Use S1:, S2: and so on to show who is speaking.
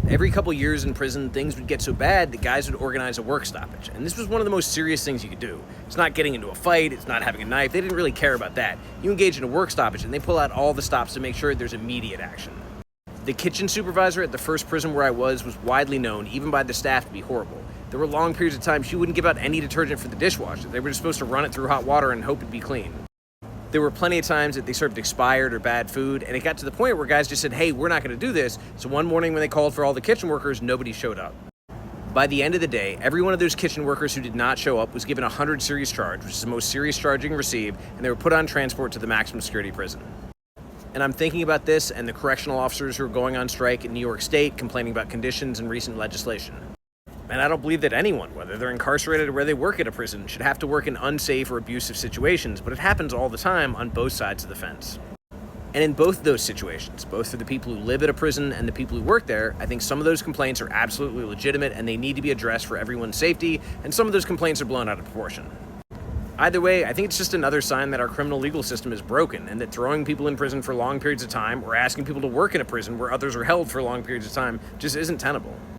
S1: Every couple years in prison, things would get so bad that guys would organize a work stoppage. And this was one of the most serious things you could do. It's not getting into a fight, it's not having a knife. They didn't really care about that. You engage in a work stoppage and they pull out all the stops to make sure there's immediate action. The kitchen supervisor at the first prison where I was widely known, even by the staff, to be horrible. There were long periods of time she wouldn't give out any detergent for the dishwasher. They were just supposed to run it through hot water and hope it'd be clean. There were plenty of times that they served expired or bad food, and it got to the point where guys just said, hey, we're not going to do this. So one morning when they called for all the kitchen workers, nobody showed up. By the end of the day, every one of those kitchen workers who did not show up was given a 100 series charge, which is the most serious charge you can receive, and they were put on transport to the maximum security prison. And I'm thinking about this and the correctional officers who are going on strike in New York State complaining about conditions and recent legislation. And I don't believe that anyone, whether they're incarcerated or where they work at a prison, should have to work in unsafe or abusive situations, but it happens all the time on both sides of the fence. And in both those situations, both for the people who live at a prison and the people who work there, I think some of those complaints are absolutely legitimate and they need to be addressed for everyone's safety, and some of those complaints are blown out of proportion. Either way, I think it's just another sign that our criminal legal system is broken and that throwing people in prison for long periods of time or asking people to work in a prison where others are held for long periods of time just isn't tenable.